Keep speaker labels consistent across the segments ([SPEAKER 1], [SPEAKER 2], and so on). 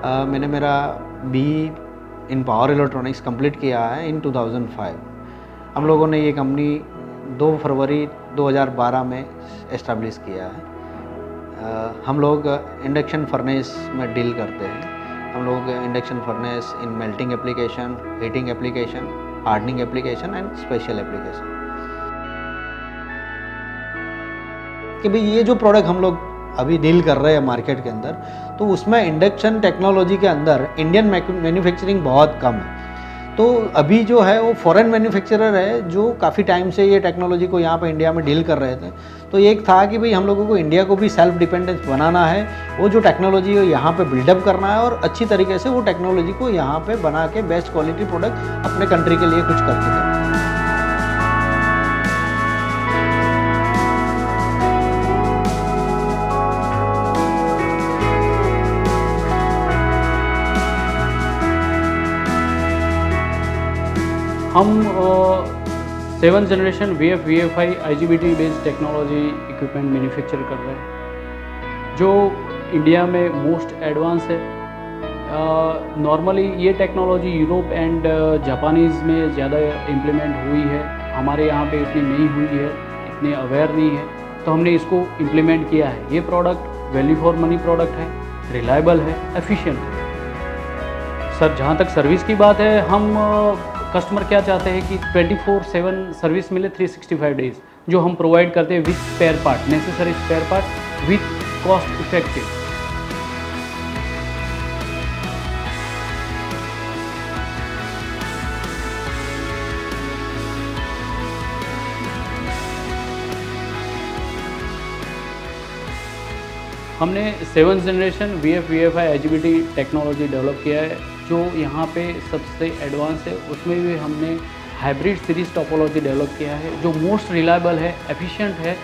[SPEAKER 1] मैंने मेरा be in power electronics complete किया है इन 2005। हम लोगों ने ये कंपनी 2 फरवरी 2012 में एस्टेब्लिश किया है। हम लोग इंडक्शन फर्नेस में डील करते हैं। हम लोग induction furnace in melting application, heating application, hardening application and special application. कि भाई ये जो प्रोडक्ट हम लोग अभी डील कर रहे हैं मार्केट के अंदर, तो उसमें इंडक्शन टेक्नोलॉजी के अंदर इंडियन मैन्युफैक्चरिंग बहुत कम है। तो अभी जो है वो फॉरेन मैन्युफैक्चरर है जो काफ़ी टाइम से ये टेक्नोलॉजी को यहाँ पे इंडिया में डील कर रहे थे। तो एक था कि भाई हम लोगों को इंडिया को भी सेल्फ डिपेंडेंस बनाना है, वो जो टेक्नोलॉजी है यहाँ पे बिल्डअप करना है और अच्छी तरीके से वो टेक्नोलॉजी को यहाँ पे बना के बेस्ट क्वालिटी प्रोडक्ट अपने कंट्री के लिए कुछ करके दें।
[SPEAKER 2] हम 7th generation VFI IGBT based technology equipment manufacture कर रहे हैं जो इंडिया में मोस्ट एडवांस है। नॉर्मली ये टेक्नोलॉजी यूरोप एंड जापानीज़ में ज़्यादा इम्प्लीमेंट हुई है, हमारे यहाँ पे इतनी नहीं हुई है, इतने अवेयर नहीं है, तो हमने इसको इम्प्लीमेंट किया है। ये product value for money product है, रिलायबल है, एफिशिएंट है। सर जहाँ तक सर्विस की बात है, हम कस्टमर क्या चाहते हैं कि 24/7 सर्विस मिले 365 डेज, जो हम प्रोवाइड करते हैं with spare part, necessary spare part with cost effective. हमने 7th generation VFI IGBT technology develop किया है जो यहाँ पे सबसे एडवांस है। उसमें भी हमने हाइब्रिड सीरीज टोपोलॉजी डेवलप किया है जो मोस्ट रिलायबल है, एफिशिएंट है,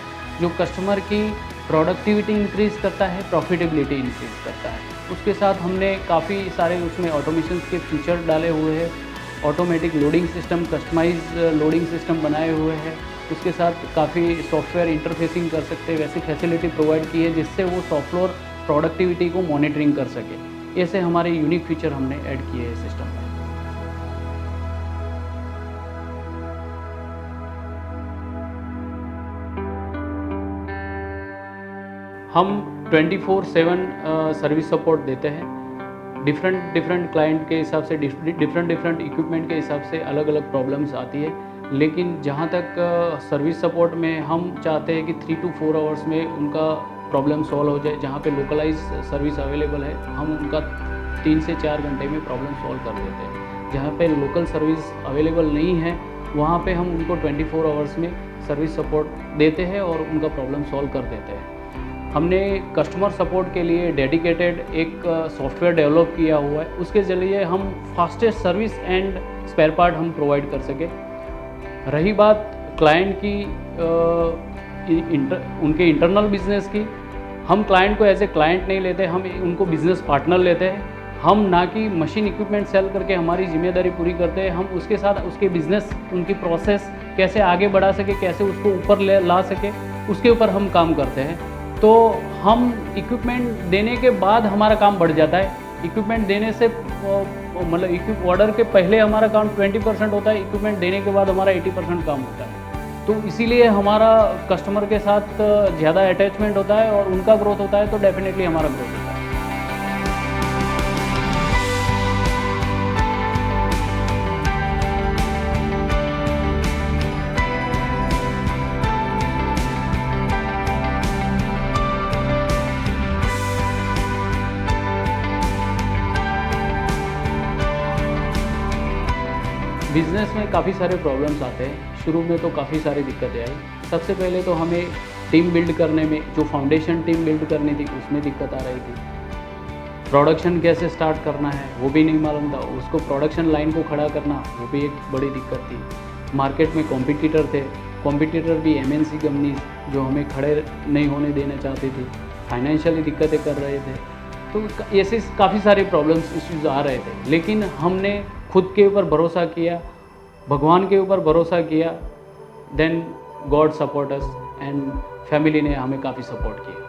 [SPEAKER 2] जो कस्टमर की प्रोडक्टिविटी इंक्रीज़ करता है, प्रॉफिटेबिलिटी इंक्रीज़ करता है। उसके साथ हमने काफ़ी सारे उसमें ऑटोमेशन के फीचर डाले हुए हैं, automatic loading system, customize loading system बनाए हुए हैं। उसके साथ काफ़ी सॉफ्टवेयर इंटरफेसिंग कर सकते हैं, वैसी फैसिलिटी प्रोवाइड की है जिससे वो सॉफ्टवेयर प्रोडक्टिविटी को मॉनिटरिंग कर सके। ऐसे हमारे यूनिक फीचर हमने ऐड किए हैं सिस्टम में। हम 24/7 सर्विस सपोर्ट देते हैं। डिफरेंट क्लाइंट के हिसाब से, डिफरेंट इक्विपमेंट के हिसाब से अलग अलग प्रॉब्लम्स आती है, लेकिन जहाँ तक सर्विस सपोर्ट में हम चाहते हैं कि 3 to 4 आवर्स में उनका प्रॉब्लम सॉल्व हो जाए। जहाँ पे लोकलाइज सर्विस अवेलेबल है, हम उनका 3 से 4 घंटे में प्रॉब्लम सॉल्व कर देते हैं। जहाँ पे लोकल सर्विस अवेलेबल नहीं है, वहाँ पे हम उनको 24 आवर्स में सर्विस सपोर्ट देते हैं और उनका प्रॉब्लम सॉल्व कर देते हैं। हमने कस्टमर सपोर्ट के लिए डेडिकेटेड एक सॉफ्टवेयर डेवलप किया हुआ है, उसके ज़रिए हम fastest service and spare part हम प्रोवाइड कर सके। रही बात क्लाइंट की उनके इंटरनल बिजनेस की, हम क्लाइंट को एज ए क्लाइंट नहीं लेते, हम उनको बिजनेस पार्टनर लेते हैं। हम ना कि मशीन इक्विपमेंट सेल करके हमारी जिम्मेदारी पूरी करते हैं, हम उसके साथ उसके बिजनेस, उनकी प्रोसेस कैसे आगे बढ़ा सके, कैसे उसको ऊपर ला सके, उसके ऊपर हम काम करते हैं। तो हम इक्विपमेंट देने के बाद हमारा काम बढ़ जाता है। इक्विपमेंट देने से मतलब ऑर्डर के पहले हमारा काम 20% होता है, इक्विपमेंट देने के बाद हमारा 80% काम होता है। तो इसीलिए हमारा कस्टमर के साथ ज़्यादा अटैचमेंट होता है और उनका ग्रोथ होता है, तो डेफिनेटली हमारा ग्रोथ होता है। बिज़नेस में काफ़ी सारे प्रॉब्लम्स आते हैं। शुरू में तो काफ़ी सारी दिक्कतें आई। सबसे पहले तो हमें टीम बिल्ड करने में, जो फाउंडेशन टीम बिल्ड करनी थी उसमें दिक्कत आ रही थी। प्रोडक्शन कैसे स्टार्ट करना है वो भी नहीं मालूम था, उसको प्रोडक्शन लाइन को खड़ा करना वो भी एक बड़ी दिक्कत थी। मार्केट में कॉम्पिटिटर थे, कॉम्पिटिटर भी MNC कंपनीज जो हमें खड़े नहीं होने देना चाहती थी, फाइनेंशियली दिक्कतें कर रहे थे। तो ऐसे काफ़ी सारे प्रॉब्लम्स इश्यूज़ आ रहे थे, लेकिन हमने खुद के ऊपर भरोसा किया, भगवान के ऊपर भरोसा किया, then God support us and family ने हमें काफ़ी सपोर्ट किया।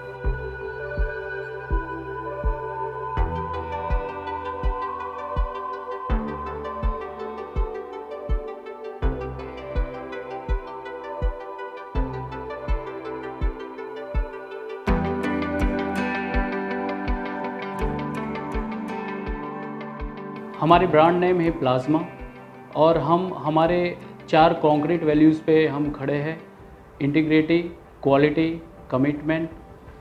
[SPEAKER 2] हमारी ब्रांड नेम है प्लाज्मा और हम हमारे 4 कॉन्क्रीट वैल्यूज़ पे हम खड़े हैं: integrity, quality, commitment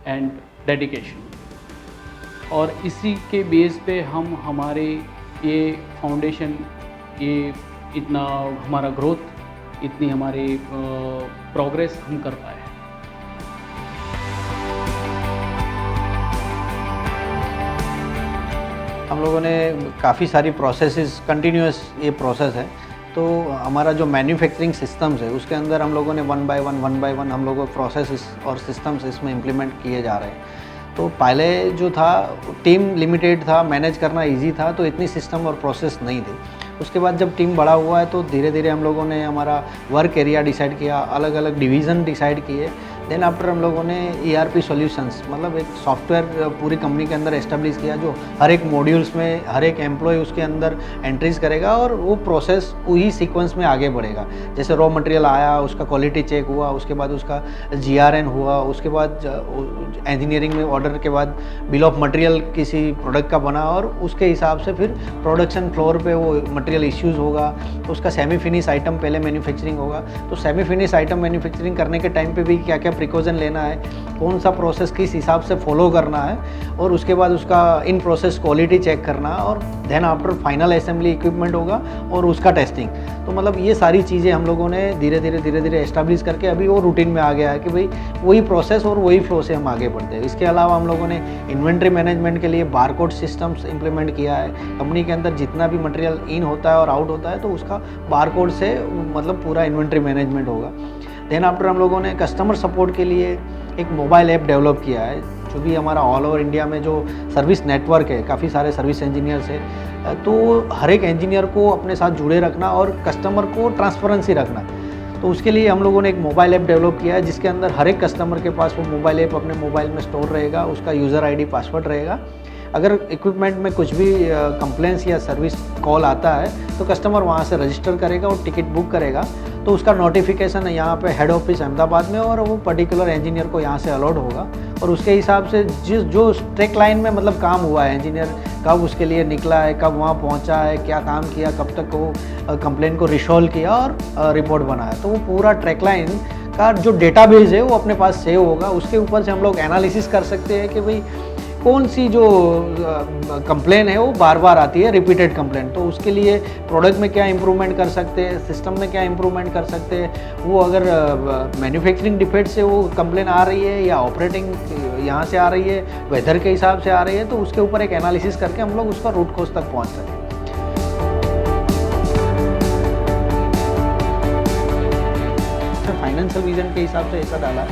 [SPEAKER 2] and dedication. और इसी के बेस पे हम हमारे ये फाउंडेशन, ये इतना हमारा ग्रोथ, इतनी हमारी प्रोग्रेस हम कर पाए।
[SPEAKER 1] हम लोगों ने काफ़ी सारी प्रोसेसेस, कंटिन्यूस ये प्रोसेस है। तो हमारा जो मैन्युफैक्चरिंग सिस्टम्स है उसके अंदर हम लोगों ने वन बाय वन हम लोगों प्रोसेसेस और सिस्टम्स इसमें इम्प्लीमेंट किए जा रहे हैं। तो पहले जो था टीम लिमिटेड था, मैनेज करना इजी था, तो इतनी सिस्टम और प्रोसेस नहीं थी। उसके बाद जब टीम बड़ा हुआ है तो धीरे धीरे हम लोगों ने हमारा वर्क एरिया डिसाइड किया, अलग अलग डिवीज़न डिसाइड किए। देन आफ्टर हम लोगों ने ERP सॉल्यूशंस, मतलब एक सॉफ्टवेयर पूरी कंपनी के अंदर एस्टेब्लिश किया जो हर एक मॉड्यूल्स में हर एक एम्प्लॉय उसके अंदर एंट्रीज करेगा और वो प्रोसेस वही सीक्वेंस में आगे बढ़ेगा। जैसे रॉ मटेरियल आया, उसका क्वालिटी चेक हुआ, उसके बाद उसका GRN हुआ, उसके बाद इंजीनियरिंग में ऑर्डर के बाद बिल ऑफ मटेरियल किसी प्रोडक्ट का बना और उसके हिसाब से फिर प्रोडक्शन फ्लोर पे वो मटेरियल इश्यूज़ होगा, तो उसका सेमी फिनिश आइटम पहले मैन्युफैक्चरिंग होगा। तो सेमी फिनिश आइटम मैन्युफैक्चरिंग करने के टाइम पे भी क्या क्या प्रिकॉशन लेना है, कौन सा प्रोसेस किस हिसाब से फॉलो करना है, और उसके बाद उसका इन प्रोसेस क्वालिटी चेक करना, और then after final assembly equipment होगा और उसका टेस्टिंग। तो मतलब ये सारी चीज़ें हम लोगों ने धीरे धीरे एस्टैब्लिश करके अभी वो रूटीन में आ गया है कि भाई वही प्रोसेस और वही फ्लो से हम आगे बढ़ते हैं। इसके अलावा हम लोगों ने इन्वेंट्री मैनेजमेंट के लिए बारकोड सिस्टम्स इंप्लीमेंट किया है। कंपनी के अंदर जितना भी मटेरियल इन होता है और आउट होता है तो उसका बारकोड से मतलब पूरा इन्वेंट्री मैनेजमेंट होगा। देन आफ्टर हम लोगों ने कस्टमर सपोर्ट के लिए एक मोबाइल ऐप डेवलप किया है, जो भी हमारा ऑल ओवर इंडिया में जो सर्विस नेटवर्क है, काफ़ी सारे सर्विस इंजीनियर्स है, तो हर एक इंजीनियर को अपने साथ जुड़े रखना और कस्टमर को ट्रांसपेरेंसी रखना। तो उसके लिए हम लोगों ने एक मोबाइल ऐप डेवलप किया है जिसके अंदर हर एक कस्टमर के पास वो मोबाइल ऐप अपने मोबाइल में स्टोर रहेगा, उसका यूज़र ID पासवर्ड रहेगा। अगर इक्विपमेंट में कुछ भी कंप्लेंट्स या सर्विस कॉल आता है तो कस्टमर वहाँ से रजिस्टर करेगा और टिकट बुक करेगा, तो उसका नोटिफिकेशन यहाँ पे हेड ऑफिस अहमदाबाद में और वो पर्टिकुलर इंजीनियर को यहाँ से अलॉट होगा, और उसके हिसाब से जो ट्रैक लाइन में मतलब काम हुआ है, इंजीनियर कब उसके लिए निकला है, कब वहाँ पहुँचा है, क्या काम किया, कब तक वो कंप्लेंट को रिसॉल्व किया और रिपोर्ट बनाया, तो वो पूरा ट्रैक लाइन का जो डेटाबेस है वो अपने पास सेव होगा। उसके ऊपर से हम लोग एनालिसिस कर सकते हैं कि भाई कौन सी जो कंप्लेन है वो बार बार आती है, रिपीटेड कंप्लेंट, तो उसके लिए प्रोडक्ट में क्या इंप्रूवमेंट कर सकते हैं, सिस्टम में क्या इंप्रूवमेंट कर सकते हैं। वो अगर मैन्युफैक्चरिंग डिफेक्ट से वो कंप्लेन आ रही है या ऑपरेटिंग यहाँ से आ रही है, वेदर के हिसाब से आ रही है, तो उसके ऊपर एक एनालिसिस करके हम लोग उसका रूट कॉज तक पहुँच सकें। फाइनेंशियल विजन के हिसाब से ऐसा डाला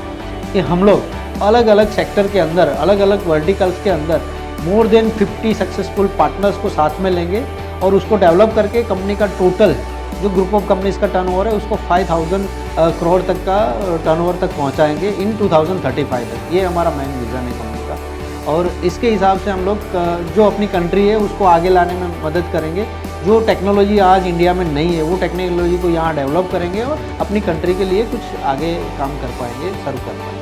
[SPEAKER 1] कि हम लोग अलग अलग सेक्टर के अंदर, अलग अलग वर्टिकल्स के अंदर मोर देन 50 सक्सेसफुल पार्टनर्स को साथ में लेंगे और उसको डेवलप करके कंपनी का टोटल जो ग्रुप ऑफ कंपनीज का टर्नओवर है उसको 5000 करोड़ तक का टर्नओवर तक पहुंचाएंगे इन 2035 तक। ये हमारा मेन विज़न है कंपनी का, और इसके हिसाब से हम लोग जो अपनी कंट्री है उसको आगे लाने में मदद करेंगे। जो टेक्नोलॉजी आज इंडिया में नहीं है वो टेक्नोलॉजी को यहाँ डेवलप करेंगे और अपनी कंट्री के लिए कुछ आगे काम कर पाएंगे, सर्व कर पाएंगे।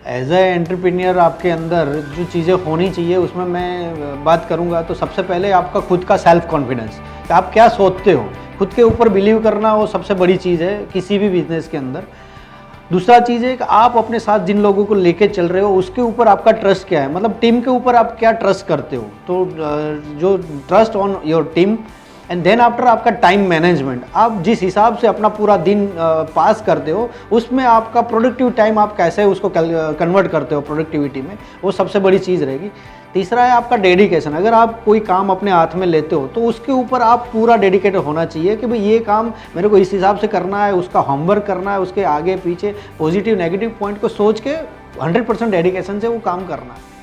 [SPEAKER 1] एज ए एंटरप्रेन्योर आपके अंदर जो चीज़ें होनी चाहिए उसमें मैं बात करूंगा तो सबसे पहले आपका खुद का सेल्फ कॉन्फिडेंस, कि आप क्या सोचते हो, खुद के ऊपर बिलीव करना वो सबसे बड़ी चीज़ है किसी भी बिजनेस के अंदर। दूसरा चीज़ है कि आप अपने साथ जिन लोगों को लेके चल रहे हो उसके ऊपर आपका ट्रस्ट क्या है, मतलब टीम के ऊपर आप क्या ट्रस्ट करते हो। तो जो trust on your team and then after आपका टाइम मैनेजमेंट, आप जिस हिसाब से अपना पूरा दिन पास करते हो उसमें आपका प्रोडक्टिव टाइम आप कैसे उसको कन्वर्ट करते हो प्रोडक्टिविटी में, वो सबसे बड़ी चीज़ रहेगी। तीसरा है आपका डेडिकेशन। अगर आप कोई काम अपने हाथ में लेते हो तो उसके ऊपर आप पूरा डेडिकेटेड होना चाहिए कि भाई ये काम मेरे को इस हिसाब से करना है, उसका होमवर्क करना है, उसके आगे पीछे पॉजिटिव नेगेटिव पॉइंट को सोच के 100% डेडिकेशन से वो काम करना है।